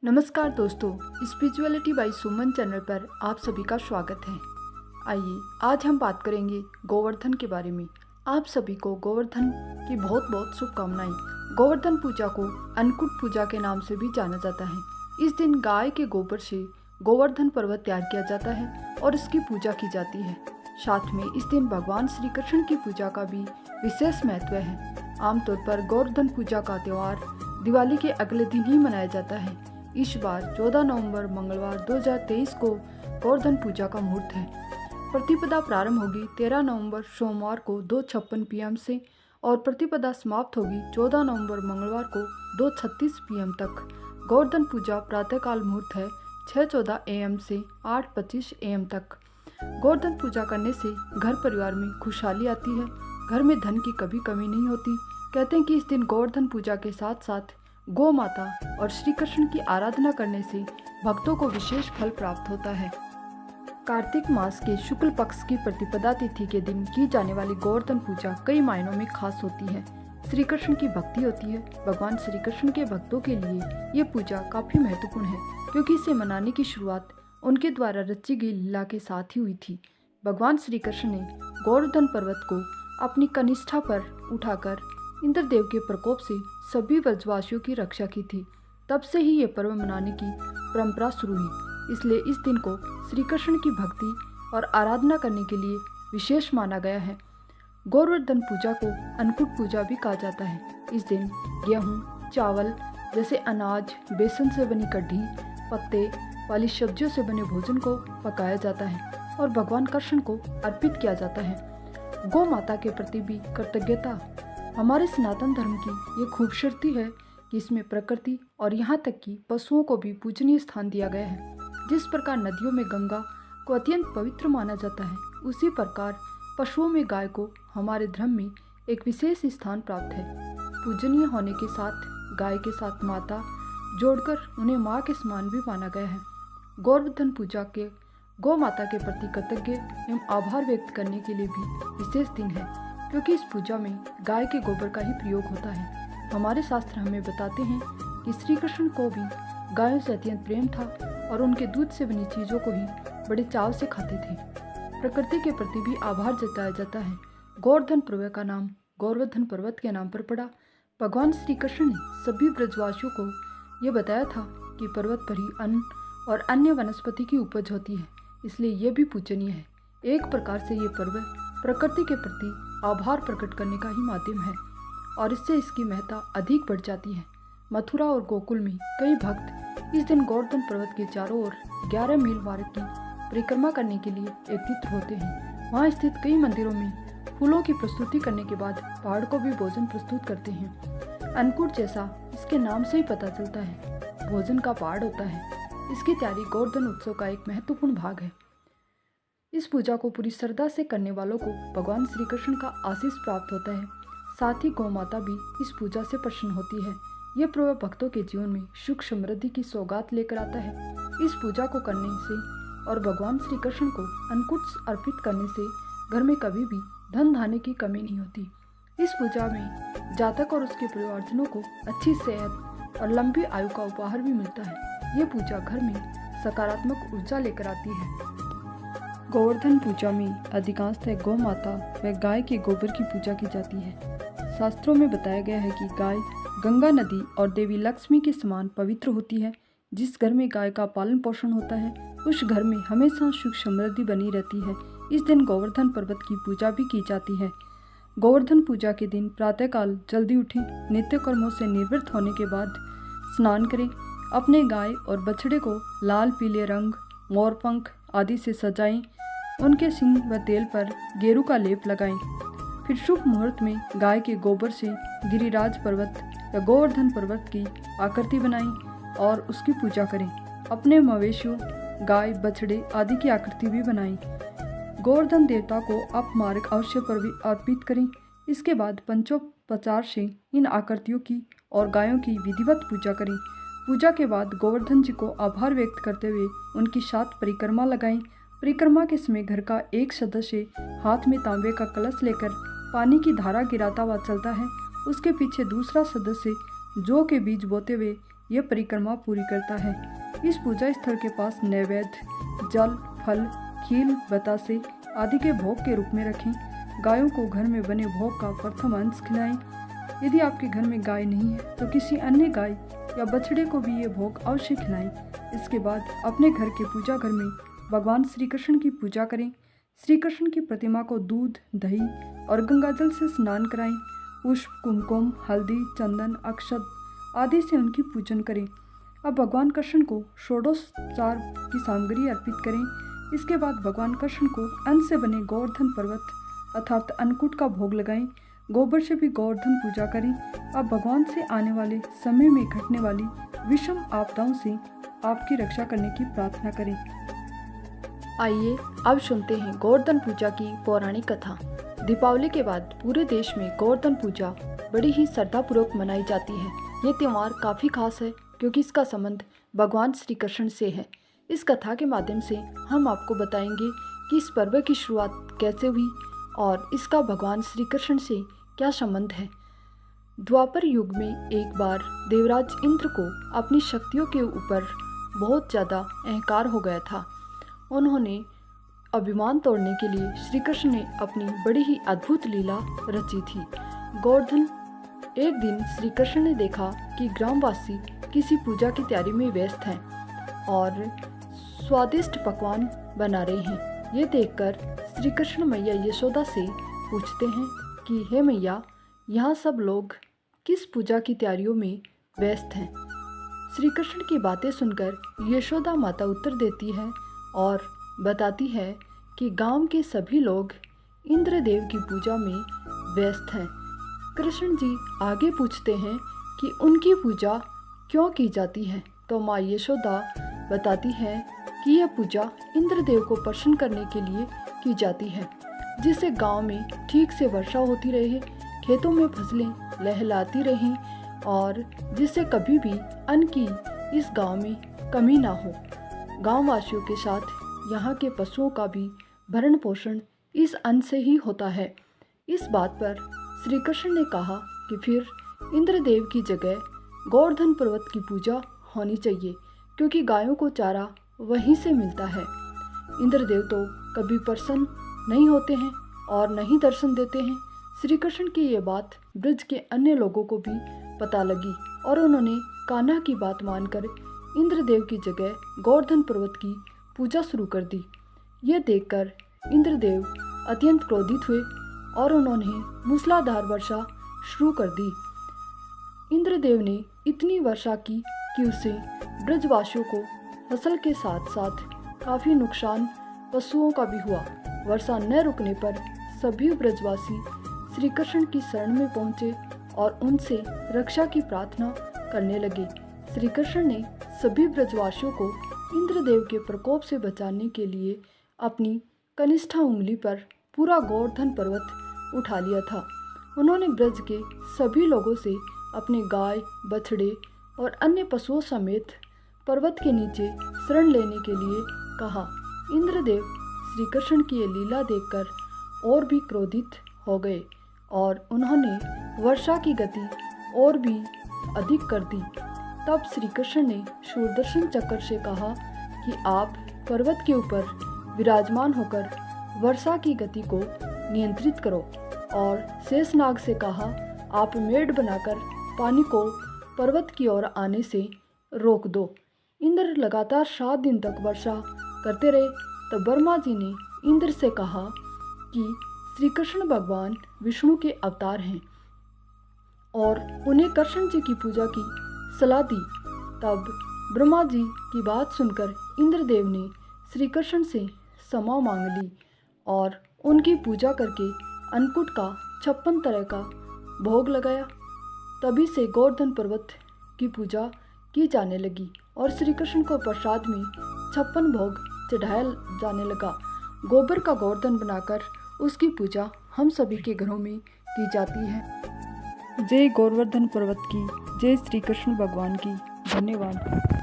नमस्कार दोस्तों, spirituality bye सुमन channel पर आप सभी का स्वागत है। आइए आज हम बात करेंगे गोवर्धन के बारे में। आप सभी को गोवर्धन की बहुत बहुत शुभकामनाएं। गोवर्धन पूजा को अन्नकूट पूजा के नाम से भी जाना जाता है। इस दिन गाय के गोबर से गोवर्धन पर्वत तैयार किया जाता है और इसकी पूजा की जाती है। साथ में इस दिन भगवान श्री कृष्ण की पूजा का भी विशेष महत्व है। आमतौर पर गोवर्धन पूजा का त्यौहार दिवाली के अगले दिन ही मनाया जाता है। इस बार 14 नवंबर मंगलवार 2023 को गोवर्धन पूजा का मुहूर्त है। प्रतिपदा प्रारंभ होगी 13 नवंबर सोमवार को 2:56 PM से और प्रतिपदा समाप्त होगी 14 नवंबर मंगलवार को 2:36 PM तक। गोवर्धन पूजा प्रातःकाल मुहूर्त है 6:14 AM से 8:25 AM तक। गोवर्धन पूजा करने से घर परिवार में खुशहाली आती है, घर में धन की कभी कमी नहीं होती। कहते हैं कि इस दिन गोवर्धन पूजा के साथ साथ गौ माता और श्री कृष्ण की आराधना करने से भक्तों को विशेष फल प्राप्त होता है। कार्तिक मास के शुक्ल पक्ष की प्रतिपदा तिथि के दिन की जाने वाली गोवर्धन पूजा कई मायनों में खास होती है। श्री कृष्ण की भक्ति होती है। भगवान श्री कृष्ण के भक्तों के लिए ये पूजा काफी महत्वपूर्ण है, क्योंकि इसे मनाने की शुरुआत उनके द्वारा रची गई लीला के साथ ही हुई थी। भगवान श्री कृष्ण ने गोवर्धन पर्वत को अपनी कनिष्ठा पर उठाकर इंद्रदेव के प्रकोप से सभी ब्रजवासियों की रक्षा की थी। तब से ही ये पर्व मनाने की परंपरा शुरू हुई। इसलिए इस दिन को श्री कृष्ण की भक्ति और आराधना करने के लिए विशेष माना गया है। गोवर्धन पूजा को अन्नकूट पूजा भी कहा जाता है। इस दिन गेहूँ, चावल जैसे अनाज, बेसन से बनी कढ़ी, पत्ते वाली सब्जियों से बने भोजन को पकाया जाता है और भगवान कृष्ण को अर्पित किया जाता है। गौ माता के प्रति भी कृतज्ञता हमारे सनातन धर्म की ये खूबसूरती है कि इसमें प्रकृति और यहाँ तक कि पशुओं को भी पूजनीय स्थान दिया गया है। जिस प्रकार नदियों में गंगा को अत्यंत पवित्र माना जाता है, उसी प्रकार पशुओं में गाय को हमारे धर्म में एक विशेष स्थान प्राप्त है। पूजनीय होने के साथ गाय के साथ माता जोड़कर उन्हें माँ के समान भी माना गया है। गोवर्धन पूजा के गौ माता के प्रति कृतज्ञ एवं आभार व्यक्त करने के लिए भी विशेष दिन है, क्योंकि इस पूजा में गाय के गोबर का ही प्रयोग होता है। हमारे शास्त्र हमें बताते हैं कि श्री कृष्ण को भी गायों से अत्यंत प्रेम था और उनके दूध से बनी चीज़ों को ही बड़े चाव से खाते थे। प्रकृति के प्रति भी आभार जताया जाता है। गोवर्धन पर्वत का नाम गोवर्धन पर्वत के नाम पर पड़ा। भगवान श्री कृष्ण ने सभी ब्रजवासियों को ये बताया था कि पर्वत पर ही अन्न और अन्य वनस्पति की उपज होती है, इसलिए ये भी पूजनीय है। एक प्रकार से ये पर्व प्रकृति के प्रति आभार प्रकट करने का ही माध्यम है और इससे इसकी महत्ता अधिक बढ़ जाती है। मथुरा और गोकुल में कई भक्त इस दिन गोवर्धन पर्वत के चारों ओर 11 मील मार्ग की परिक्रमा करने के लिए एकत्रित होते हैं। वहां स्थित कई मंदिरों में फूलों की प्रस्तुति करने के बाद पहाड़ को भी भोजन प्रस्तुत करते हैं। अन्नकूट जैसा इसके नाम से ही पता चलता है, भोजन का पहाड़ होता है। इसकी तैयारी गोवर्धन उत्सव का एक महत्वपूर्ण भाग है। इस पूजा को पूरी श्रद्धा से करने वालों को भगवान श्री कृष्ण का आशीष प्राप्त होता है। साथ ही गौ माता भी इस पूजा से प्रसन्न होती है। यह पर्व भक्तों के जीवन में सुख समृद्धि की सौगात लेकर आता है। इस पूजा को करने से और भगवान श्री कृष्ण को अन्नकूट अर्पित करने से घर में कभी भी धन धान्य की कमी नहीं होती। इस पूजा में जातक और उसके परिवारजनों को अच्छी सेहत और लंबी आयु का उपहार भी मिलता है। ये पूजा घर में सकारात्मक ऊर्जा लेकर आती है। गोवर्धन पूजा में अधिकांशतः गौ माता व गाय के गोबर की पूजा की जाती है। शास्त्रों में बताया गया है कि गाय गंगा नदी और देवी लक्ष्मी के समान पवित्र होती है। जिस घर में गाय का पालन पोषण होता है, उस घर में हमेशा सुख समृद्धि बनी रहती है। इस दिन गोवर्धन पर्वत की पूजा भी की जाती है। गोवर्धन पूजा के दिन प्रातःकाल जल्दी उठें, नित्य कर्मों से निवृत्त होने के बाद स्नान करें। अपने गाय और बछड़े को लाल पीले रंग, मोरपंख आदि से सजाएं। उनके सींग व तेल पर गेरू का लेप लगाएं। फिर शुभ मुहूर्त में गाय के गोबर से गिरिराज पर्वत या गोवर्धन पर्वत की आकृति बनाएं और उसकी पूजा करें। अपने मवेशियों, गाय, बछड़े आदि की आकृति भी बनाएं। गोवर्धन देवता को आप मार्ग अवश्य अर्पित करें। इसके बाद पंचोपचार से इन आकृतियों की और गायों की विधिवत पूजा करें। पूजा के बाद गोवर्धन जी को आभार व्यक्त करते हुए उनकी 7 परिक्रमा लगाएं। परिक्रमा के समय घर का एक सदस्य हाथ में तांबे का कलश लेकर पानी की धारा गिराता हुआ चलता है। उसके पीछे दूसरा सदस्य जौ के बीज बोते हुए यह परिक्रमा पूरी करता है। इस पूजा स्थल के पास नैवेद्य जल, फल, खील, बतासे आदि के भोग के रूप में रखें। गायों को घर में बने भोग का प्रथम अंश खिलाएं। यदि आपके घर में गाय नहीं है तो किसी अन्य गाय या बछड़े को भी ये भोग अवश्य खिलाएं। इसके बाद अपने घर के पूजा घर में भगवान श्री कृष्ण की पूजा करें। श्री कृष्ण की प्रतिमा को दूध, दही और गंगाजल से स्नान कराएं। पुष्प, कुमकुम, हल्दी, चंदन, अक्षत आदि से उनकी पूजन करें। अब भगवान कृष्ण को षोडशोपचार की सामग्री अर्पित करें। इसके बाद भगवान कृष्ण को अन्न से बने गोवर्धन पर्वत अर्थात अन्नकूट का भोग लगाएं। गोबर से भी गोवर्धन पूजा करें। अब भगवान से आने वाले समय में घटने वाली विषम आपदाओं से आपकी रक्षा करने की प्रार्थना करें। आइए अब सुनते हैं गोवर्धन पूजा की पौराणिक कथा। दीपावली के बाद पूरे देश में गोवर्धन पूजा बड़ी ही श्रद्धापूर्वक मनाई जाती है। ये त्यौहार काफ़ी खास है क्योंकि इसका संबंध भगवान श्री कृष्ण से है। इस कथा के माध्यम से हम आपको बताएंगे कि इस पर्व की शुरुआत कैसे हुई और इसका भगवान श्री कृष्ण से क्या संबंध है। द्वापर युग में एक बार देवराज इंद्र को अपनी शक्तियों के ऊपर बहुत ज़्यादा अहंकार हो गया था। उन्होंने अभिमान तोड़ने के लिए श्री कृष्ण ने अपनी बड़ी ही अद्भुत लीला रची थी। गोवर्धन एक दिन श्री कृष्ण ने देखा कि ग्रामवासी किसी पूजा की तैयारी में व्यस्त हैं और स्वादिष्ट पकवान बना रहे हैं। ये देखकर श्री कृष्ण मैया यशोदा से पूछते हैं कि हे मैया, यहाँ सब लोग किस पूजा की तैयारियों में व्यस्त हैं। श्री कृष्ण की बातें सुनकर यशोदा माता उत्तर देती है और बताती है कि गांव के सभी लोग इंद्रदेव की पूजा में व्यस्त हैं। कृष्ण जी आगे पूछते हैं कि उनकी पूजा क्यों की जाती है, तो माँ यशोदा बताती है कि यह पूजा इंद्रदेव को प्रसन्न करने के लिए की जाती है, जिससे गांव में ठीक से वर्षा होती रहे, खेतों में फसलें लहलाती रहें और जिससे कभी भी अन्न की इस गांव में कमी ना हो। गांव वासियों के साथ यहाँ के पशुओं का भी भरण पोषण इस अन्न से ही होता है। इस बात पर श्री कृष्ण ने कहा कि फिर इंद्रदेव की जगह गोवर्धन पर्वत की पूजा होनी चाहिए, क्योंकि गायों को चारा वहीं से मिलता है। इंद्रदेव तो कभी प्रसन्न नहीं होते हैं और नहीं दर्शन देते हैं। श्री कृष्ण की ये बात ब्रज के अन्य लोगों को भी पता लगी और उन्होंने कान्हा की बात मानकर इंद्रदेव की जगह गोवर्धन पर्वत की पूजा शुरू कर दी। यह देखकर इंद्रदेव अत्यंत क्रोधित हुए और उन्होंने मूसलाधार वर्षा शुरू कर दी। इंद्रदेव ने इतनी वर्षा की कि उससे ब्रजवासियों को फसल के साथ साथ काफ़ी नुकसान पशुओं का भी हुआ। वर्षा न रुकने पर सभी ब्रजवासी श्री कृष्ण की शरण में पहुँचे और उनसे रक्षा की प्रार्थना करने लगे। श्री कृष्ण ने सभी ब्रजवासियों को इंद्रदेव के प्रकोप से बचाने के लिए अपनी कनिष्ठा उंगली पर पूरा गोवर्धन पर्वत उठा लिया था। उन्होंने ब्रज के सभी लोगों से अपने गाय, बछड़े और अन्य पशुओं समेत पर्वत के नीचे शरण लेने के लिए कहा। इंद्रदेव श्री कृष्ण की ये लीला देखकर और भी क्रोधित हो गए और उन्होंने वर्षा की गति और भी अधिक कर दी। तब श्री कृष्ण ने सुदर्शन चक्र से कहा कि आप पर्वत के ऊपर विराजमान होकर वर्षा की गति को नियंत्रित करो, और शेषनाग से कहा आप मेढ़ बनाकर पानी को पर्वत की ओर आने से रोक दो। इंद्र लगातार 7 दिन तक वर्षा करते रहे। तब ब्रह्मा जी ने इंद्र से कहा कि श्री कृष्ण भगवान विष्णु के अवतार हैं और उन्हें कृष्ण जी की पूजा की सलाह दी। तब ब्रह्मा जी की बात सुनकर इंद्रदेव ने श्री कृष्ण से क्षमा मांग ली और उनकी पूजा करके अन्नकूट का 56 तरह का भोग लगाया। तभी से गोवर्धन पर्वत की पूजा की जाने लगी और श्री कृष्ण को प्रसाद में 56 भोग चढ़ाया जाने लगा। गोबर का गोवर्धन बनाकर उसकी पूजा हम सभी के घरों में की जाती है। जय गोवर्धन पर्वत की, जय श्री कृष्ण भगवान की। धन्यवाद।